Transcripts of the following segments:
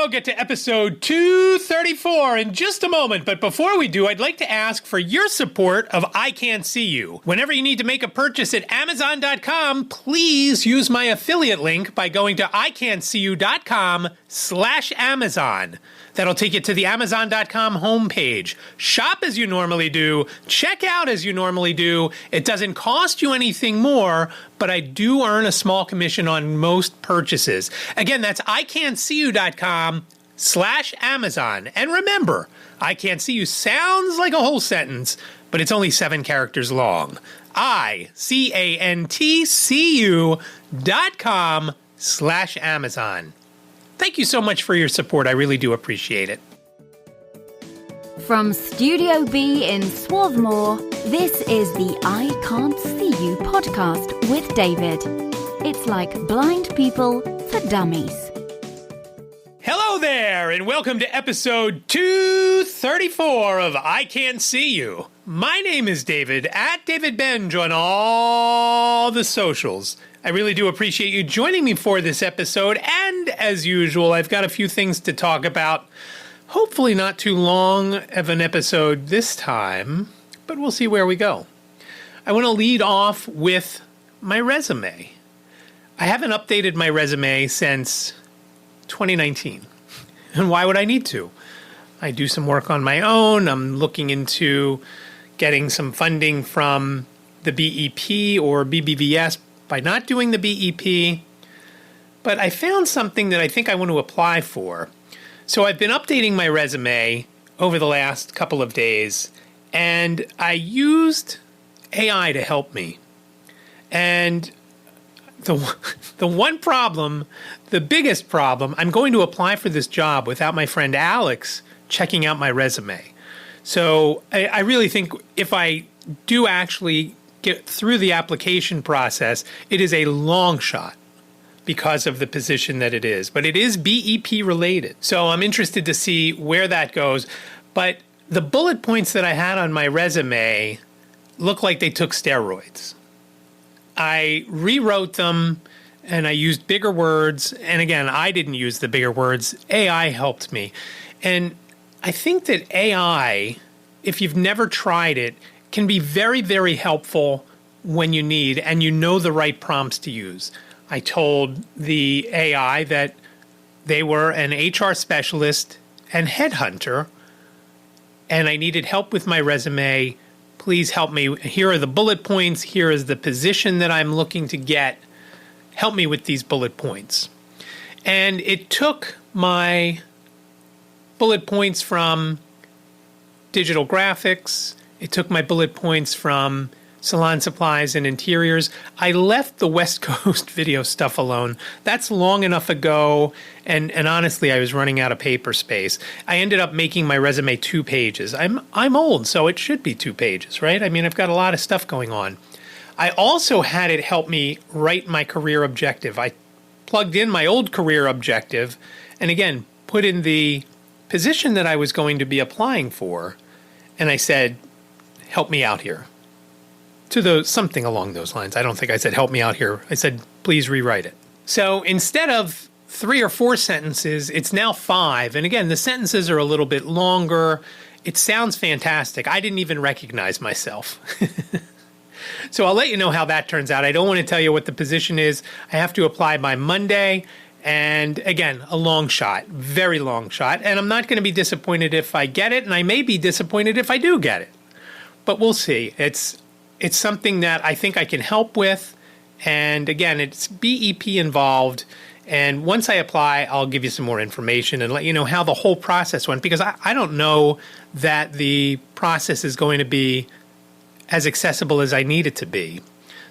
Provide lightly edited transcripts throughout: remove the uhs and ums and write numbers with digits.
I'll get to episode 234 in just a moment, but before we do, I'd like to ask for your support of iCantCU. Whenever you need to make a purchase at Amazon.com, please use my affiliate link by going to iCantCU.com/Amazon. That'll take you to the Amazon.com homepage. Shop as you normally do. Check out as you normally do. It doesn't cost you anything more, but I do earn a small commission on most purchases. Again, that's iCantCU.com/Amazon. And remember, iCantCU sounds like a whole sentence, but it's only 7 characters long. iCantCU.com/Amazon. Thank you so much for your support. I really do appreciate it. From Studio B in Swarthmore, this is the I Can't See You podcast with David. It's like blind people for dummies. Hello there, and welcome to episode 234 of I Can't See You. My name is David, at David Benj on all the socials. I really do appreciate you joining me for this episode, and as usual, I've got a few things to talk about. Hopefully not too long of an episode this time, but we'll see where we go. I want to lead off with my resume. I haven't updated my resume since 2019. And why would I need to? I do some work on my own. I'm looking into getting some funding from the BEP or BBVS by not doing the BEP. But I found something that I think I want to apply for. So I've been updating my resume over the last couple of days, and I used AI to help me. And the one problem, the biggest problem, I'm going to apply for this job without my friend Alex checking out my resume. So I really think if I do actually get through the application process, it is a long shot because of the position that it is. But it is BEP related. So I'm interested to see where that goes. But the bullet points that I had on my resume look like they took steroids. I rewrote them and I used bigger words. And again, I didn't use the bigger words. AI helped me. And I think that AI, if you've never tried it, can be very, very helpful when you need and you know the right prompts to use. I told the AI that they were an HR specialist and headhunter, and I needed help with my resume. Please help me. Here are the bullet points. Here is the position that I'm looking to get. Help me with these bullet points. And it took my bullet points from digital graphics. It took my bullet points from salon supplies and interiors. I left the West Coast video stuff alone. That's long enough ago, and honestly, I was running out of paper space. I ended up making my resume 2 pages. I'm old, so it should be 2 pages, right? I mean, I've got a lot of stuff going on. I also had it help me write my career objective. I plugged in my old career objective, and again, put in the position that I was going to be applying for, and I said, help me out here. Something along those lines. I don't think I said, help me out here. I said, please rewrite it. So instead of 3 or 4 sentences, it's now 5. And again, the sentences are a little bit longer. It sounds fantastic. I didn't even recognize myself. So I'll let you know how that turns out. I don't want to tell you what the position is. I have to apply by Monday. And again, a long shot, very long shot. And I'm not going to be disappointed if I get it. And I may be disappointed if I do get it. But we'll see. It's something that I think I can help with. And again, it's BEP involved. And once I apply, I'll give you some more information and let you know how the whole process went. Because I don't know that the process is going to be as accessible as I need it to be.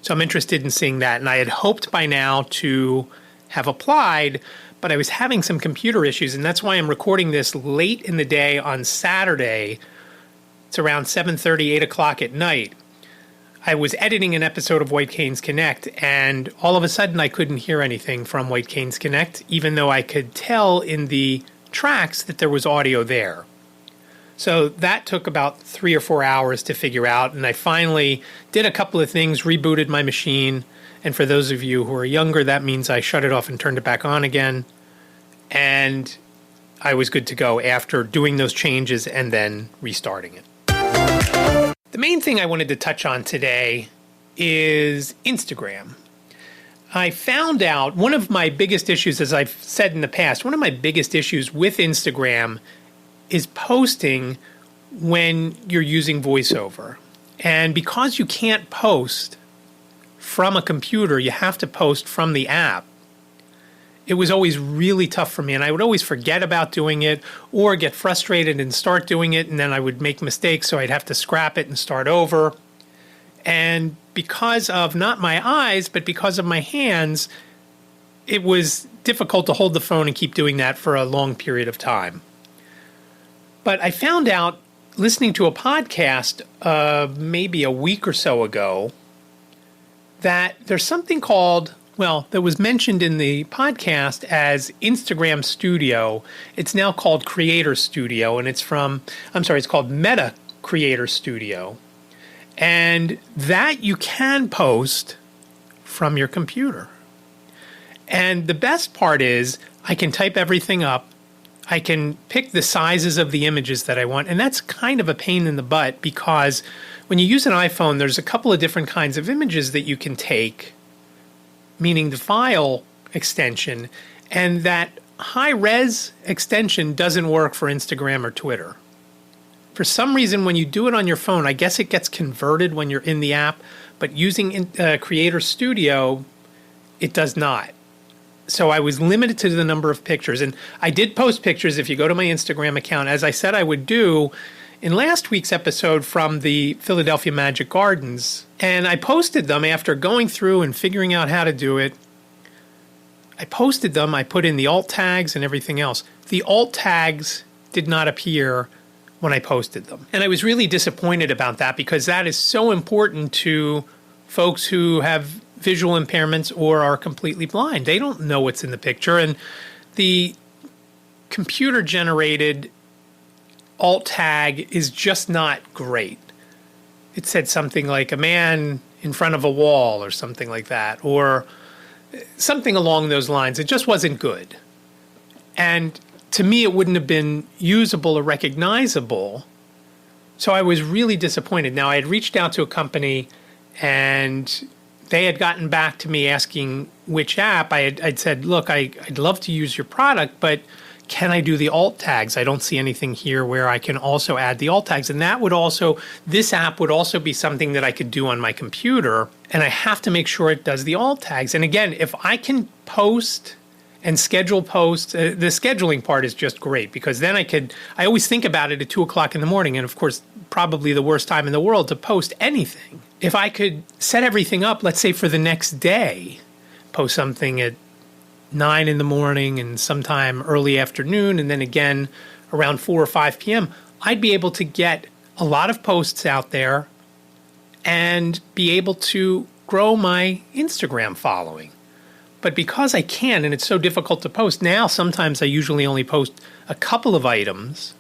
So I'm interested in seeing that. And I had hoped by now to have applied, but I was having some computer issues. And that's why I'm recording this late in the day on Saturday. It's around 7:30, 8 o'clock at night. I was editing an episode of White Canes Connect, and all of a sudden I couldn't hear anything from White Canes Connect, even though I could tell in the tracks that there was audio there. So that took about 3 or 4 hours to figure out, and I finally did a couple of things, rebooted my machine, and for those of you who are younger, that means I shut it off and turned it back on again. And I was good to go after doing those changes and then restarting it. The main thing I wanted to touch on today is Instagram. I found out one of my biggest issues, as I've said in the past, one of my biggest issues with Instagram is posting when you're using VoiceOver. And because you can't post from a computer, you have to post from the app. It was always really tough for me, and I would always forget about doing it or get frustrated and start doing it, and then I would make mistakes, so I'd have to scrap it and start over. And because of not my eyes, but because of my hands, it was difficult to hold the phone and keep doing that for a long period of time. But I found out, listening to a podcast maybe a week or so ago, that there's something called, that was mentioned in the podcast as Instagram Studio. It's now called Creator Studio, and it's called Meta Creator Studio. And that you can post from your computer. And the best part is I can type everything up. I can pick the sizes of the images that I want. And that's kind of a pain in the butt because when you use an iPhone, there's a couple of different kinds of images that you can take, meaning the file extension, and that high-res extension doesn't work for Instagram or Twitter. For some reason, when you do it on your phone, I guess it gets converted when you're in the app, but using Creator Studio, it does not. So I was limited to the number of pictures, and I did post pictures if you go to my Instagram account, as I said I would do in last week's episode from the Philadelphia Magic Gardens. And I posted them after going through and figuring out how to do it. I posted them, I put in the alt tags and everything else. The alt tags did not appear when I posted them. And I was really disappointed about that because that is so important to folks who have visual impairments or are completely blind. They don't know what's in the picture. And the computer-generated alt tag is just not great. It said something like a man in front of a wall or something like that, or something along those lines. It just wasn't good. And to me, it wouldn't have been usable or recognizable. So I was really disappointed. Now, I had reached out to a company and they had gotten back to me asking which app. I'd said, look, I'd love to use your product, but can I do the alt tags? I don't see anything here where I can also add the alt tags. And this app would also be something that I could do on my computer. And I have to make sure it does the alt tags. And again, if I can post and schedule posts, the scheduling part is just great because then I always think about it at 2:00 in the morning. And of course, probably the worst time in the world to post anything. If I could set everything up, let's say for the next day, post something at 9 in the morning and sometime early afternoon, and then again around 4 or 5 p.m., I'd be able to get a lot of posts out there and be able to grow my Instagram following. But because I can, and it's so difficult to post, now sometimes I usually only post a couple of items,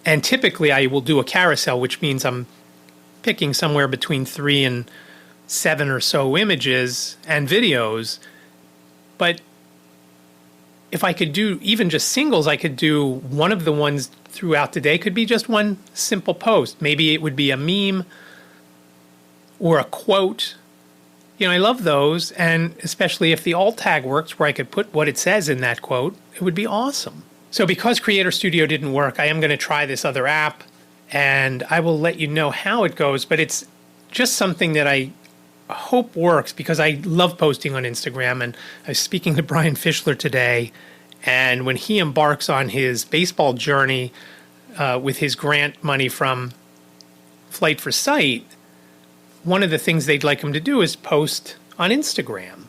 and typically I will do a carousel, which means I'm picking somewhere between 3 and 7 or so images and videos. But if I could do even just singles, I could do one of the ones throughout the day, could be just one simple post. Maybe it would be a meme or a quote. I love those, and especially if the alt tag works where I could put what it says in that quote, it would be awesome. So because Creator Studio didn't work, I am going to try this other app, and I will let you know how it goes, but it's just something that I hope works because I love posting on Instagram. And I was speaking to Brian Fischler today, and when he embarks on his baseball journey with his grant money from Flight for Sight, one of the things they'd like him to do is post on Instagram.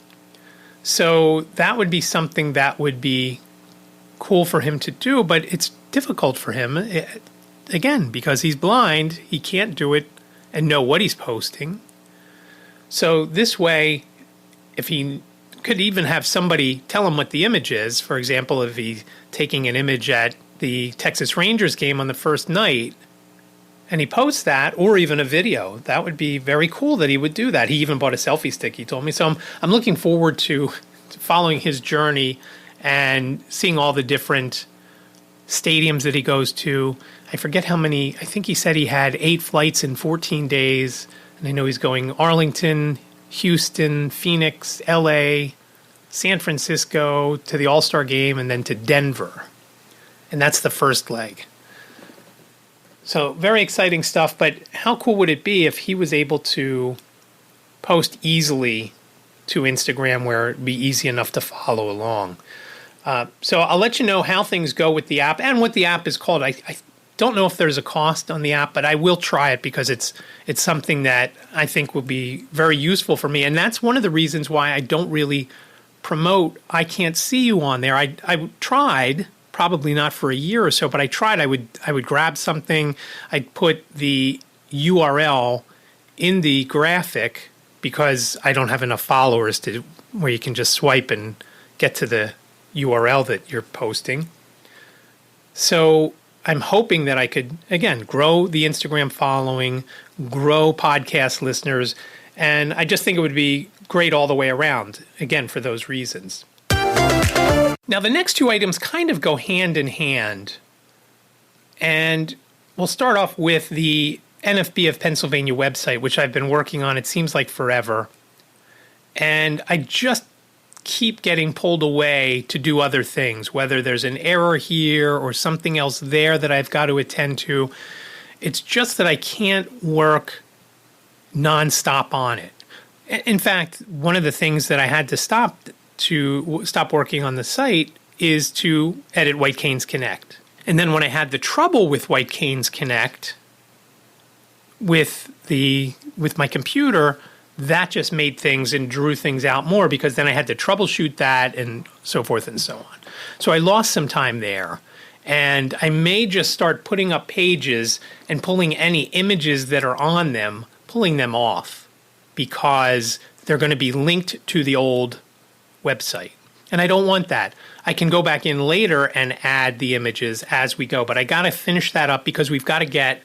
So that would be something that would be cool for him to do, but it's difficult for him. Again, because he's blind, he can't do it and know what he's posting. So this way, if he could even have somebody tell him what the image is, for example, if he's taking an image at the Texas Rangers game on the first night, and he posts that, or even a video, that would be very cool that he would do that. He even bought a selfie stick, he told me. So I'm looking forward to following his journey and seeing all the different stadiums that he goes to. I forget how many. I think he said he had 8 flights in 14 days. And I know he's going Arlington, Houston, Phoenix, LA, San Francisco to the All-Star game, and then to Denver. And that's the first leg. So very exciting stuff, but how cool would it be if he was able to post easily to Instagram where it'd be easy enough to follow along? So I'll let you know how things go with the app and what the app is called. I don't know if there's a cost on the app, but I will try it because it's something that I think will be very useful for me. And that's one of the reasons why I don't really promote iCantCU on there. I tried, probably not for a year or so, but I tried. I would grab something. I'd put the URL in the graphic because I don't have enough followers to where you can just swipe and get to the URL that you're posting. So I'm hoping that I could, again, grow the Instagram following, grow podcast listeners, and I just think it would be great all the way around, again, for those reasons. Now, the next 2 items kind of go hand in hand, and we'll start off with the NFB of Pennsylvania website, which I've been working on, it seems like forever, and I just keep getting pulled away to do other things, whether there's an error here or something else there that I've got to attend to. It's just that I can't work nonstop on it. In fact, one of the things that I had to stop working on the site is to edit White Canes Connect. And then when I had the trouble with White Canes Connect with my computer, that just made things and drew things out more because then I had to troubleshoot that and so forth and so on. So I lost some time there. And I may just start putting up pages and pulling any images that are on them, pulling them off because they're going to be linked to the old website. And I don't want that. I can go back in later and add the images as we go. But I got to finish that up because we've got to get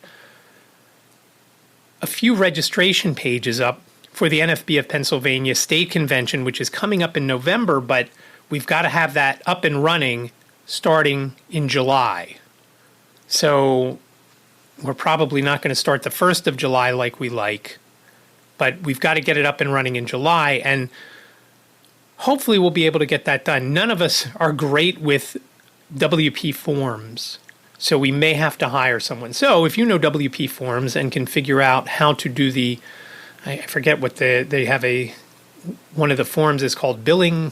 a few registration pages up for the NFB of Pennsylvania State Convention, which is coming up in November, but we've got to have that up and running starting in July. So we're probably not going to start the 1st of July like we like, but we've got to get it up and running in July, and hopefully we'll be able to get that done. None of us are great with WP forms, so we may have to hire someone. So if you know WP forms and can figure out how to do I forget what they have one of the forms is called billing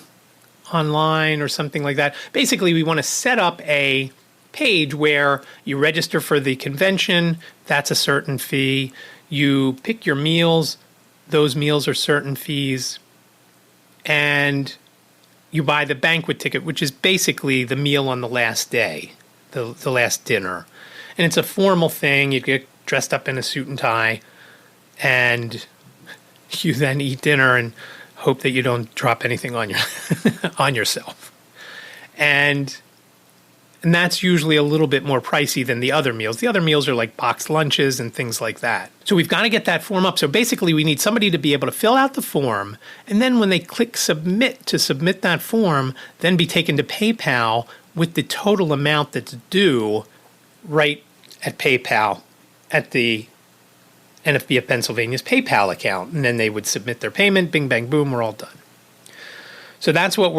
online or something like that. Basically, we want to set up a page where you register for the convention. That's a certain fee. You pick your meals. Those meals are certain fees. And you buy the banquet ticket, which is basically the meal on the last day, the last dinner. And it's a formal thing. You get dressed up in a suit and tie, and you then eat dinner and hope that you don't drop anything on yourself. And that's usually a little bit more pricey than the other meals. The other meals are like boxed lunches and things like that. So we've got to get that form up. So basically we need somebody to be able to fill out the form, and then when they click submit to submit that form, then be taken to PayPal with the total amount that's due right at PayPal at the NFB of Pennsylvania's PayPal account, and then they would submit their payment, bing, bang, boom, we're all done. So that's what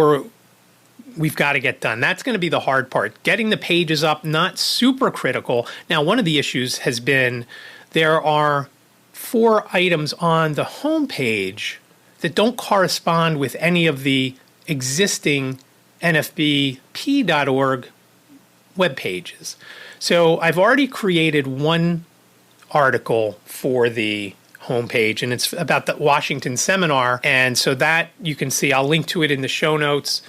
we've got to get done. That's going to be the hard part. Getting the pages up, not super critical. Now, one of the issues has been there are 4 items on the home page that don't correspond with any of the existing NFBP.org web pages. So I've already created one article for the homepage, and it's about the Washington seminar. And so that you can see, I'll link to it in the show notes.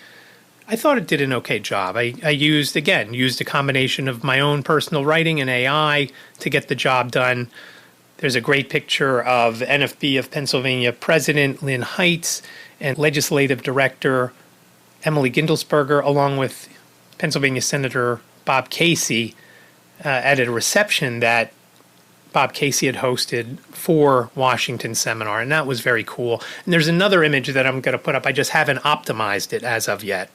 I thought it did an okay job. I used a combination of my own personal writing and AI to get the job done. There's a great picture of NFB of Pennsylvania President Lynn Heitz and Legislative Director Emily Gindelsberger, along with Pennsylvania Senator Bob Casey, at a reception that Bob Casey had hosted for Washington seminar, and that was very cool. And there's another image that I'm going to put up. I just haven't optimized it as of yet.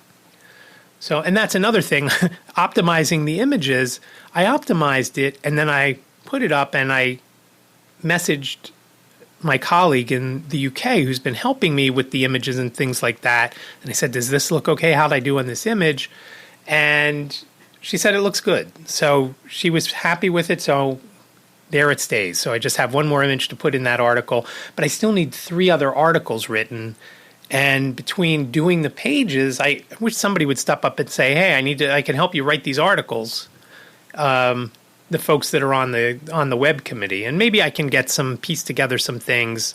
So, and that's another thing, optimizing the images. I optimized it and then I put it up and I messaged my colleague in the UK who's been helping me with the images and things like that. And I said, does this look okay? How'd I do on this image? And she said it looks good. So she was happy with it. So there it stays. So I just have one more image to put in that article. But I still need 3 other articles written. And between doing the pages, I wish somebody would step up and say, hey, I can help you write these articles. The folks that are on the web committee, and maybe I can piece together some things.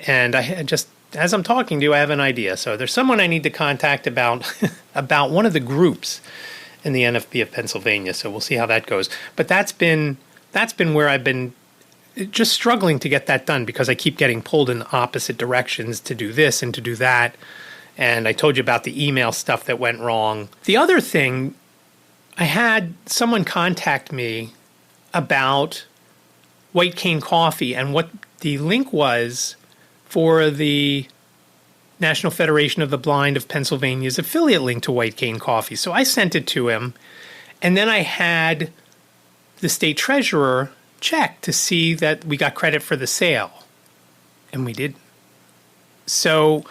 And I just, as I'm talking to you, I have an idea. So there's someone I need to contact about about one of the groups in the NFB of Pennsylvania. So we'll see how that goes. But that's been where I've been just struggling to get that done because I keep getting pulled in opposite directions to do this and to do that. And I told you about the email stuff that went wrong. The other thing, I had someone contact me about White Cane Coffee and what the link was for the National Federation of the Blind of Pennsylvania's affiliate link to White Cane Coffee. So I sent it to him, and then I had the state treasurer check to see that we got credit for the sale, and we didn't. So,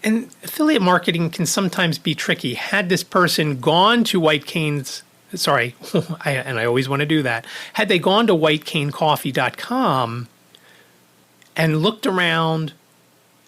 and affiliate marketing can sometimes be tricky. Had this person gone to White Cane's, and I always want to do that, had they gone to whitecanecoffee.com and looked around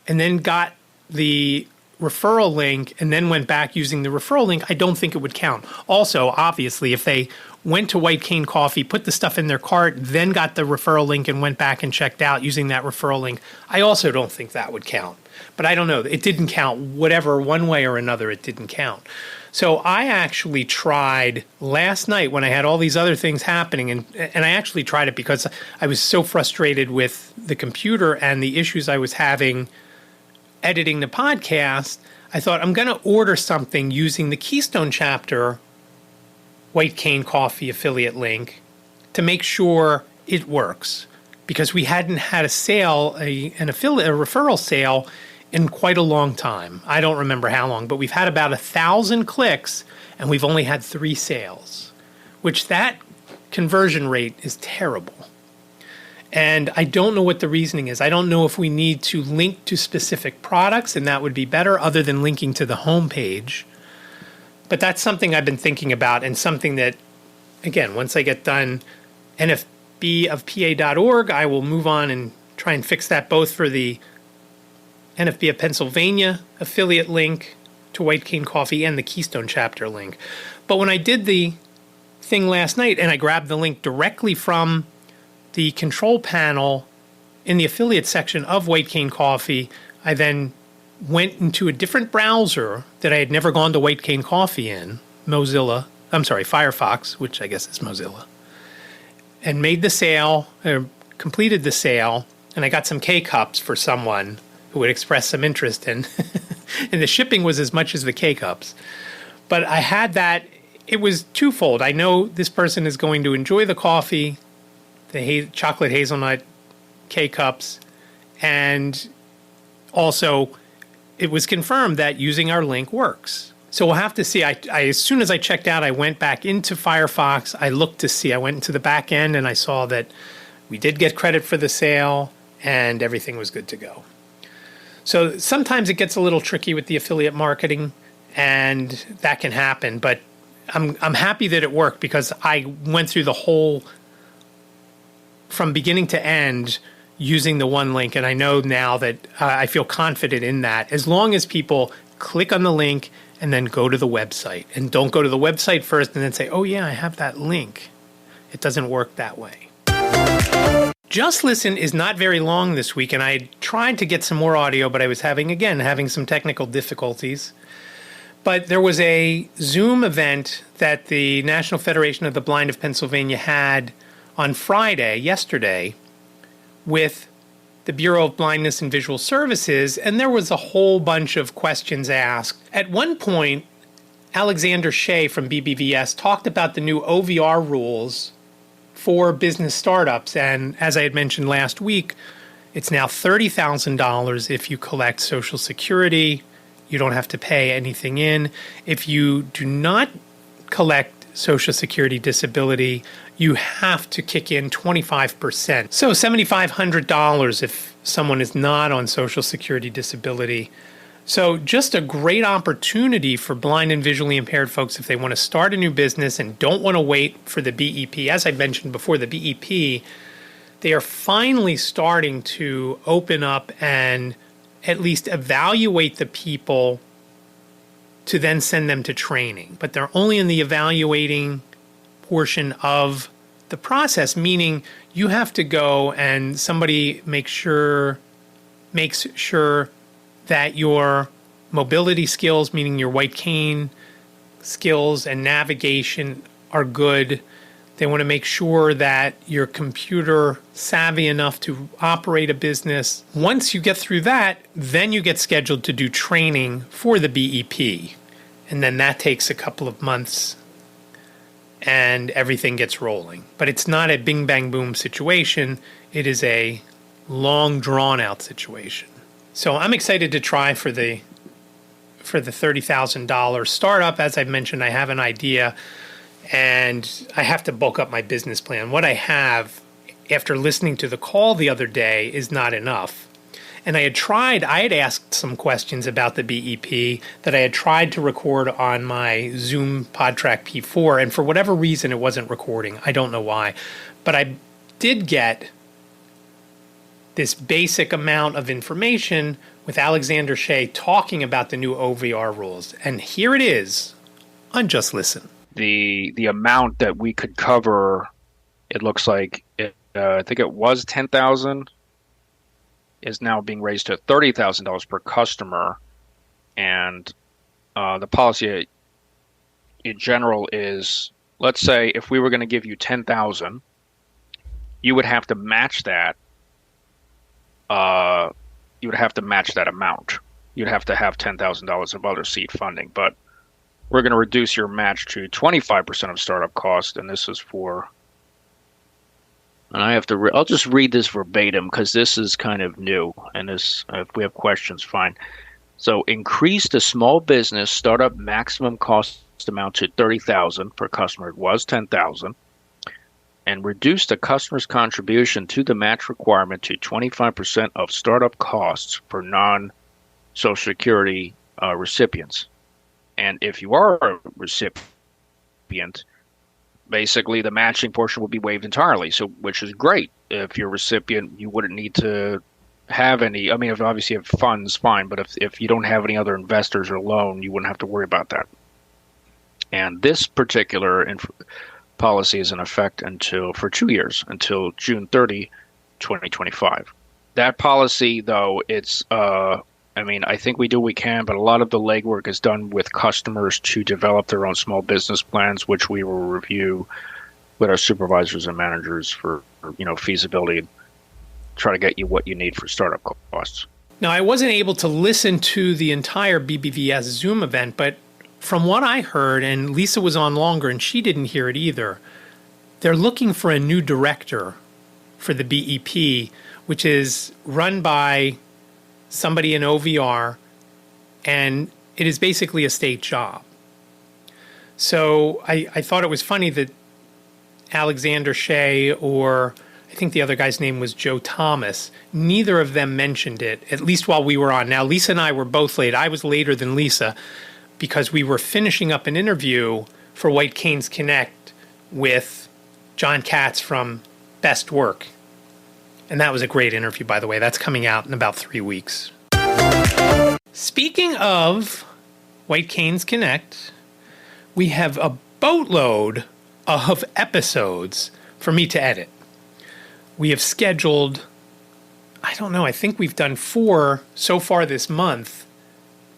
and then got the referral link and then went back using the referral link, I don't think it would count. Also, obviously, if they went to White Cane Coffee, put the stuff in their cart, then got the referral link and went back and checked out using that referral link, I also don't think that would count. But I don't know. It didn't count. Whatever, one way or another, it didn't count. So I actually tried last night when I had all these other things happening, and I actually tried it because I was so frustrated with the computer and the issues I was having editing the podcast. I thought, I'm going to order something using the Keystone Chapter White Cane Coffee affiliate link to make sure it works, because we hadn't had a sale, a referral sale in quite a long time. I don't remember how long, but we've had about 1,000 clicks and we've only had 3 sales, which that conversion rate is terrible. And I don't know what the reasoning is. I don't know if we need to link to specific products, and that would be better, other than linking to the homepage. But that's something I've been thinking about, and something that, again, once I get done nfbofpa.org, I will move on and try and fix that, both for the NFB of Pennsylvania affiliate link to White Cane Coffee and the Keystone Chapter link. But when I did the thing last night and I grabbed the link directly from the control panel in the affiliate section of White Cane Coffee, I then went into a different browser that I had never gone to White Cane Coffee in, Firefox, which I guess is Mozilla, and made the sale, or completed the sale, and I got some K-Cups for someone who would express some interest in, and the shipping was as much as the K-Cups. But I had that, it was twofold. I know this person is going to enjoy the coffee, the chocolate hazelnut K-Cups, and also it was confirmed that using our link works. So we'll have to see. I as soon as I checked out, I went back into Firefox. I looked to see. I went into the back end and I saw that we did get credit for the sale and everything was good to go. So sometimes it gets a little tricky with the affiliate marketing, and that can happen. But I'm happy that it worked, because I went through the whole, from beginning to end, using the one link, and I know now that I feel confident in that, as long as people click on the link and then go to the website, and don't go to the website first and then say, oh yeah, I have that link. It doesn't work that way. Just Listen is not very long this week, and I tried to get some more audio, but I was having some technical difficulties. But there was a Zoom event that the National Federation of the Blind of Pennsylvania had on Friday, yesterday, with the Bureau of Blindness and Visual Services, and there was a whole bunch of questions asked. At one point, Alexander Shea from BBVS talked about the new OVR rules for business startups, and as I had mentioned last week, it's now $30,000 if you collect Social Security You don't have to pay anything in. If you do not collect Social Security disability, you have to kick in 25%. So $7,500 if someone is not on Social Security disability. So just a great opportunity for blind and visually impaired folks if they want to start a new business and don't want to wait for the BEP. As I mentioned before, the BEP, they are finally starting to open up and at least evaluate the people to then send them to training. But they're only in the evaluating portion of the process, meaning you have to go and somebody makes sure that your mobility skills, meaning your white cane skills and navigation, are good. They want to make sure that you're computer savvy enough to operate a business. Once you get through that, then you get scheduled to do training for the BEP. And then that takes a couple of months and everything gets rolling. But it's not a bing bang boom situation. It is a long drawn out situation. So I'm excited to try for the $30,000 startup. As I mentioned, I have an idea. And I have to bulk up my business plan. What I have, after listening to the call the other day, is not enough. And I had asked some questions about the BEP that I had tried to record on my Zoom PodTrack P4, and for whatever reason it wasn't recording. I don't know why. But I did get this basic amount of information with Alexander Shea talking about the new OVR rules. And here it is on Just Listen. The amount that we could cover, it looks like I think it was $10,000, is now being raised to $30,000 per customer, and the policy in general is, let's say if we were going to give you $10,000, you would have to match that. You would have to match that amount. You'd have to have $10,000 of other seed funding, but we're going to reduce your match to 25% of startup cost, and this is for. And I have to. I'll just read this verbatim because this is kind of new, and this. If we have questions, fine. So, increase the small business startup maximum cost amount to $30,000 per customer. It was $10,000, and reduce the customer's contribution to the match requirement to 25% of startup costs for non-Social Security recipients. And if you are a recipient, basically the matching portion will be waived entirely. So, which is great. If you're a recipient, you wouldn't need to have any. I mean, if obviously you have funds, fine. But if you don't have any other investors or loan, you wouldn't have to worry about that. And this particular policy is in effect for 2 years, until June 30, 2025. That policy, though, it's. I think we do what we can, but a lot of the legwork is done with customers to develop their own small business plans, which we will review with our supervisors and managers for, feasibility, try to get you what you need for startup costs. Now, I wasn't able to listen to the entire BBVS Zoom event, but from what I heard, and Lisa was on longer and she didn't hear it either, they're looking for a new director for the BEP, which is run by somebody in OVR, and it is basically a state job. So I thought it was funny that Alexander Shea, or I think the other guy's name was Joe Thomas, neither of them mentioned it, at least while we were on. Now, Lisa and I were both late. I was later than Lisa because we were finishing up an interview for White Canes Connect with John Katz from Best Work. And that was a great interview, by the way. That's coming out in about 3 weeks. Speaking of White Canes Connect, we have a boatload of episodes for me to edit. We have scheduled, I think we've done 4 so far this month,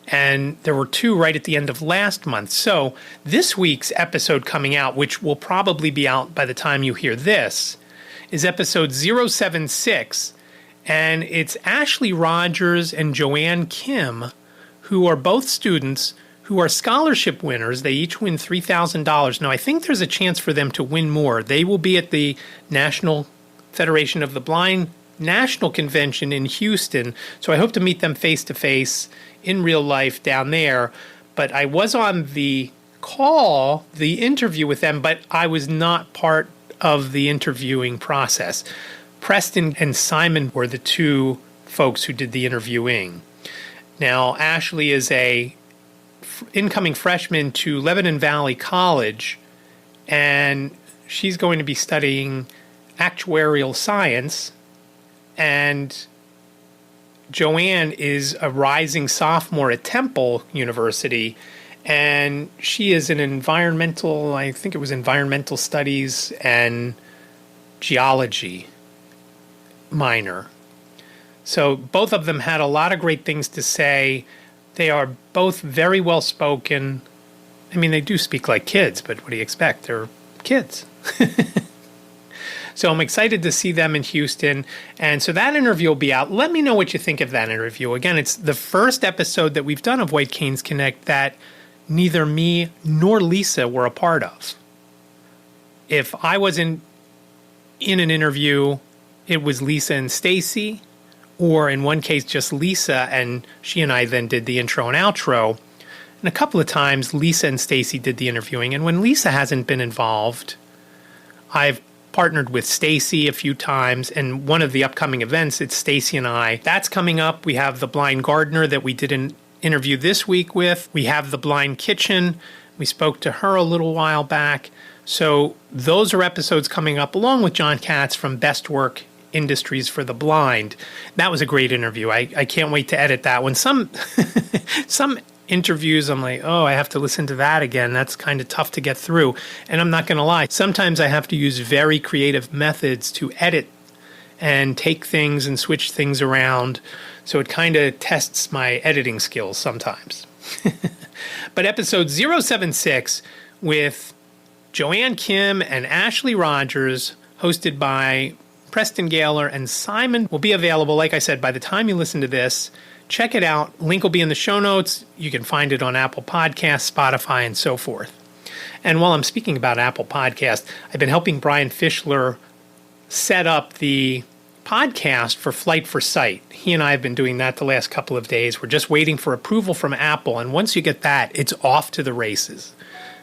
and there were 2 right at the end of last month. So this week's episode coming out, which will probably be out by the time you hear this, is episode 076, and it's Ashleigh Rogers and Joanne Kim, who are both students who are scholarship winners. They each win $3,000. Now, I think there's a chance for them to win more. They will be at the National Federation of the Blind national convention in Houston. So I hope to meet them face-to-face in real life down there. But I was on the call, the interview with them, but I was not part of the interviewing process. Preston and Simon were the two folks who did the interviewing. Now, Ashleigh is a incoming freshman to Lebanon Valley College, and she's going to be studying actuarial science, and Joanne is a rising sophomore at Temple University, and she is an environmental studies and geology minor. So both of them had a lot of great things to say. They are both very well spoken. I mean, they do speak like kids, but what do you expect? They're kids. So I'm excited to see them in Houston. And so that interview will be out. Let me know what you think of that interview. Again, it's the first episode that we've done of White Canes Connect that neither me nor Lisa were a part of. If I wasn't in an interview, it was Lisa and Stacy, or in one case, just Lisa, and she and I then did the intro and outro. And a couple of times, Lisa and Stacy did the interviewing. And when Lisa hasn't been involved, I've partnered with Stacy a few times, and one of the upcoming events, it's Stacy and I. That's coming up. We have the Blind Gardener that we did an interview this week with. We have the Blind Kitchen. We spoke to her a little while back. So those are episodes coming up, along with John Katz from Best Work Industries for the Blind. That was a great interview. I can't wait to edit that one. Some interviews, I'm like, oh, I have to listen to that again. That's kind of tough to get through. And I'm not going to lie. Sometimes I have to use very creative methods to edit and take things and switch things around. So it kind of tests my editing skills sometimes. But episode 076 with Joanne Kim and Ashleigh Rogers, hosted by Preston Gaylor and Simon, will be available, like I said, by the time you listen to this. Check it out. Link will be in the show notes. You can find it on Apple Podcasts, Spotify, and so forth. And while I'm speaking about Apple Podcasts, I've been helping Brian Fischler set up the podcast for Flight for Sight. He and I have been doing that the last couple of days. We're just waiting for approval from Apple. And once you get that, it's off to the races.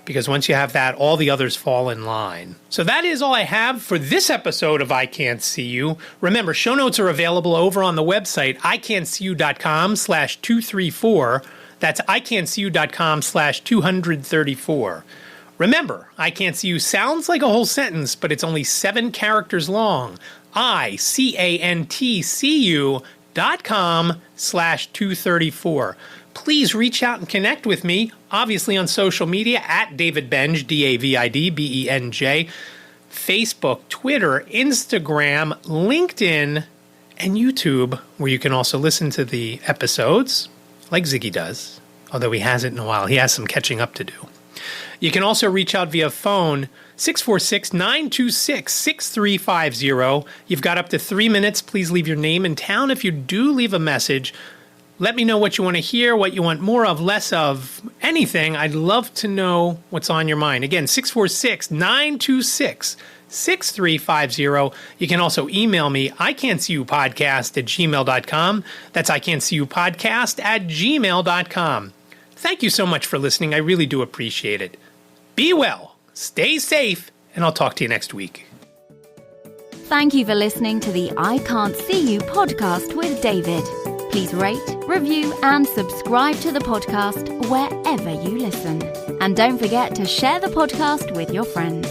Because once you have that, all the others fall in line. So that is all I have for this episode of iCantCU. Remember, show notes are available over on the website, iCantCU.com/234. That's iCantCU.com/234. Remember, iCantCU sounds like a whole sentence, but it's only 7 characters long. iCantCU.com/234. Please reach out and connect with me, obviously on social media, at David Benj, DavidBenj, Facebook, Twitter, Instagram, LinkedIn, and YouTube, where you can also listen to the episodes, like Ziggy does, although he hasn't in a while. He has some catching up to do. You can also reach out via phone, 646-926-6350. You've got up to 3 minutes. Please leave your name and town. If you do leave a message, let me know what you want to hear, what you want more of, less of, anything. I'd love to know what's on your mind. Again, 646-926-6350. You can also email me, iCantCUpodcast@gmail.com. That's iCantCUpodcast@gmail.com. Thank you so much for listening. I really do appreciate it. Be well, stay safe, and I'll talk to you next week. Thank you for listening to the I Can't See You podcast with David. Please rate, review, and subscribe to the podcast wherever you listen. And don't forget to share the podcast with your friends.